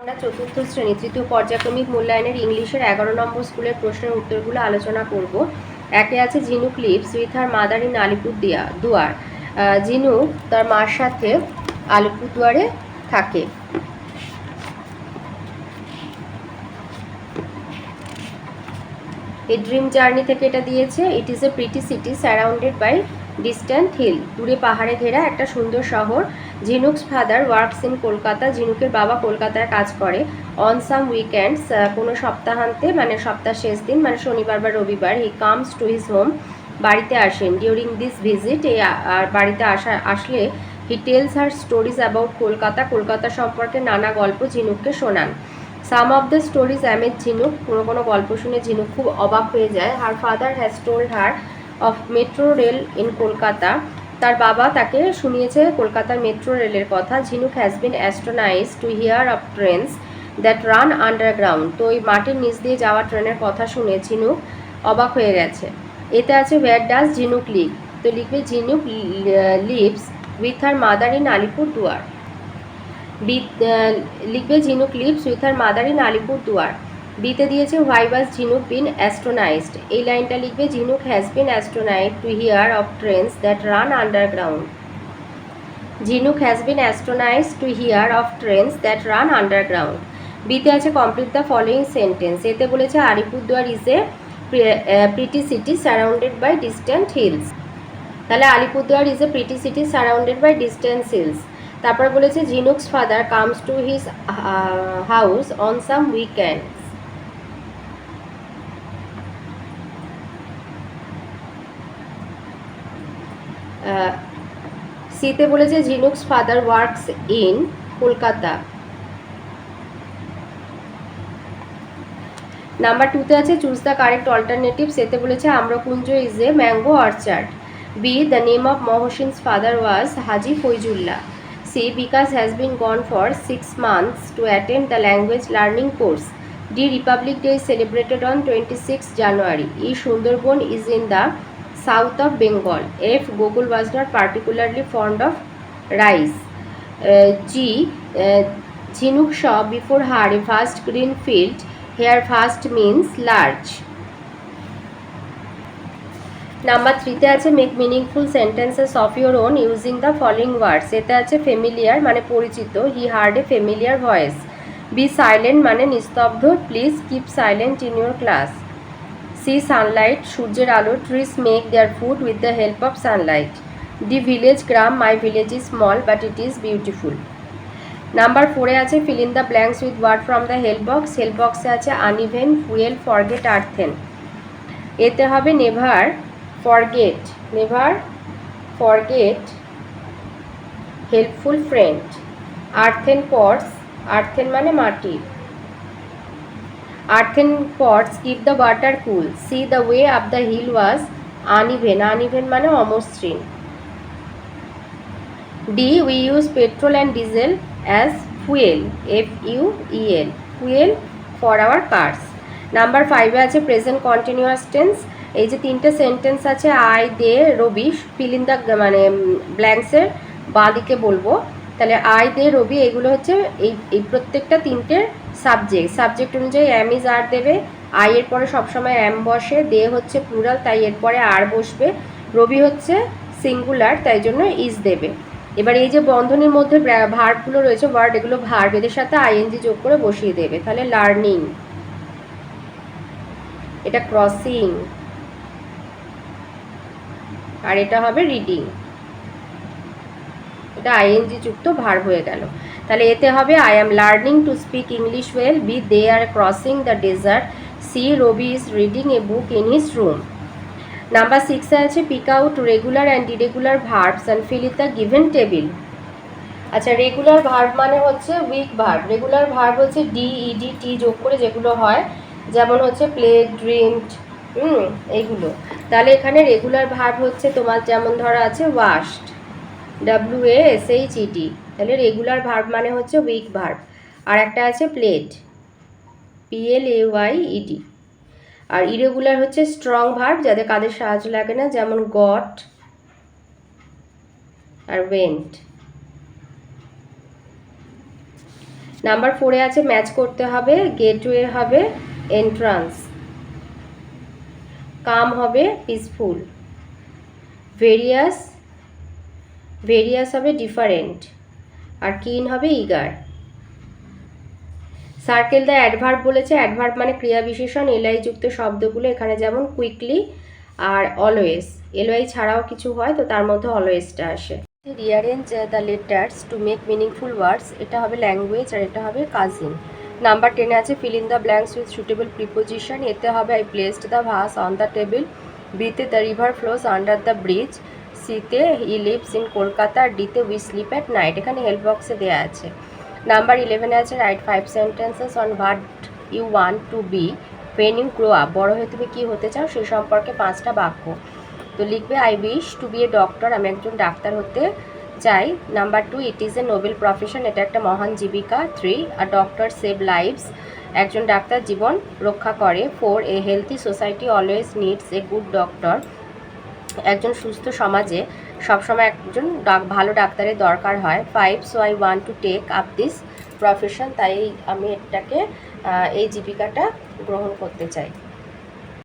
আমরা চতুর্থ শ্রেণী তৃতীয় পর্যায়ক্রমিক মূল্যায়নের ইংলিশের 11 নম্বর স্কুলের প্রশ্নের উত্তরগুলো আলোচনা করব। একে আছে ঝিনুক lives with her mother in Alipurduar. ঝিনুক তার মার সাথে আলিপুরদুয়ারে থাকে। এই ড্রিম জার্নি থেকে এটা দিয়েছে। It is a pretty city surrounded by distant hill. দূরে পাহাড়ে ঘেরা একটা সুন্দর শহর। Jhinuk's father works in Kolkata. ঝিনুকের বাবা কলকাতায় কাজ করে। অন সাম উইকেন্ডস, কোনো সপ্তাহান্তে মানে সপ্তাহ শেষ দিন মানে শনিবার বা রবিবার, he comes to his home, বাড়িতে আসেন। ডিউরিং দিস ভিজিট, এই বাড়িতে আসলে he tells her stories about Kolkata. Kolkata সম্পর্কে নানা গল্প ঝিনুককে শোনান। Some of the stories amaze Jhinuk, কোনো গল্প শুনে ঝিনুক খুব অবাক হয়ে যায়। Her father has told her of metro rail in Kolkata, তার বাবা তাকে শুনিয়েছে কলকাতার মেট্রো রেলের কথা। Jhinuk has been astonished to hear of trains that run underground, তো ওই মাটির নিচ দিয়ে যাওয়া ট্রেনের কথা শুনে ঝিনুক অবাক হয়ে গেছে। এতে আছে ওয়্যার ডাজ ঝিনুক লিভ, তো লিখবে ঝিনুক lives with her mother in Alipurduar. লিখবে ঝিনুক lives with her mother in Alipurduar. বিতে দিয়েছে হোয়াই ওয়াজ ঝিনুক বিন অ্যাস্ট্রোনাইজড, এই লাইনটা লিখবে Jhinuk has been astonished to hear of trains that run underground. Jhinuk has been astonished to hear of trains that run underground. বিতে আছে কমপ্লিট দ্য ফলোয়িং সেন্টেন্স। এতে বলেছে Alipurduar is a pretty city surrounded by distant hills, তাহলে Alipurduar is a pretty city surrounded by distant hills. তারপর বলেছে Jhinuk's father comes to his house on some weekends. সিতে বলেছে Jhinuk's father works in Kolkata. Number 2তে আছে choose the correct alternatives. এতে বলেছে Amrakunja is a mango orchard. B, the name of Mohsin's father was Haji Faizullah. C, Bikash has been gone for 6 months to attend the language learning course. D, Republic Day is celebrated on 26 January. E, Sundarban is in the south of Bengal. F, Gokul was not particularly fond of rice. G, Jhinuk saw before her a vast green field. Here vast means large. Number 3তে আছে make meaningful sentences of your own using the following words. এতে আছে familiar মানে পরিচিত, he heard a familiar voice. B, silent মানে নিস্তব্ধ, please keep silent in your class. C, sunlight সূর্যের আলো, trees make their food with the help of sunlight. D, village গ্রাম, my village is small but it is beautiful. Number 4-এ আছে fill in the blanks with word from the help box. Help বক্সে আছে uneven, fuel, forget, earthen. এতে হবে never forget, never forget helpful friend. Earthen pots, earthen মানে মাটি, earthen pots keep the water cool. C, the way up the hill was uneven, uneven মানে অমসৃণ। D, we use petrol and diesel as fuel, FUEL, fuel for our cars. Number 5-এ আছে present continuous tense. এই যে 3টে sentence আছে I, they, Rabi, fill in the মানে ব্ল্যাঙ্কসের বাঁ দিকে বলবো। তাহলে আই, দে, রবি এগুলো হচ্ছে এই প্রত্যেকটা 3টের সাবজেক্ট অনুযায়ী অ্যাম ইজ আর দেবে। আই এর পরে সবসময় অ্যাম বসে, দে হচ্ছে প্লুরাল তাই এরপরে আর বসবে, রবি হচ্ছে সিঙ্গুলার তাই জন্য ইজ দেবে। এবার এই যে বন্ধনীর মধ্যে ভার্বগুলো রয়েছে ওয়ার্ড, এগুলো ভার্ব, এদের সাথে আইএনজি যোগ করে বসিয়ে দেবে। তাহলে লার্নিং, এটা ক্রসিং, আর এটা হবে রিডিং, এটা আইএনজি যুক্ত ভার্ব হয়ে গেল। তাহলে এতে হবে I am learning to speak English well. B, they are crossing the desert. C, Rabi is reading a book in his room. Number 6-এ আছে pick out regular and irregular verbs and fill in the given table. আচ্ছা, regular verb মানে হচ্ছে weak verb. Regular verb হচ্ছে DED যোগ করে যেগুলো হয়, যেমন হচ্ছে প্লেড, ড্রিমড, এইগুলো। তাহলে এখানে রেগুলার ভার্ব হচ্ছে তোমার যেমন ধরো আছে ওয়াশড, WASHED, তাহলে রেগুলার ভার্ব মানে হচ্ছে উইক ভার্ব। আর একটা আছে প্লেড, PLAYED। আর ইরেগুলার হচ্ছে স্ট্রং ভার্ব যাদের কাদের সাহায্য লাগে না, যেমন গট আর ওয়েন্ট। নাম্বার 4-এ আছে ম্যাচ করতে হবে, গেটওয়ে হবে এন্ট্রান্স, কাম হবে পিসফুল, ভেরিয়াস হবে ডিফারেন্ট, আর কিন হবে ইগার। সার্কেল দ্য অ্যাডভার্ব বলেছে, অ্যাডভার্ব মানে ক্রিয়া বিশেষণ, এলআই যুক্ত শব্দগুলো এখানে যেমন কুইকলি আর অলওয়েজ, এলআই ছাড়াও কিছু হয় তো তার মধ্যে অলওয়েজটা আসে। Rearrange the letters to make meaningful ওয়ার্ডস, এটা হবে ল্যাঙ্গুয়েজ আর এটা হবে কাজিন। নাম্বার 10-এ আছে fill in the blanks with suitable preposition, এতে হবে I placed the vase on the table, বিতে the river flows under the bridge, সিতে হি লিভস ইন কলকাতা, আর ডিতে উই স্লিপ অ্যাট নাইট, এখানে হেল্প বক্সে দেওয়া আছে। নাম্বার 11-এ আছে write 5 sentences on what you want to be when you grow up, বড় হয়ে তুমি কী হতে চাও সে সম্পর্কে 5টা বাক্য। তো লিখবে I wish to be a doctor, আমি একজন ডাক্তার হতে চাই। Number 2, it is a noble profession, এটা একটা মহান জীবিকা। 3, আ ডক্টর সেভ লাইভস, একজন ডাক্তার জীবন রক্ষা করে। 4, a healthy society always needs a good doctor, একজন সুস্থ সমাজে সবসময় একজন ভালো ডাক্তারের দরকার হয়। 5, so I want to take up this profession, তাই আমি এটাকে এই জীবিকাটা গ্রহণ করতে চাই।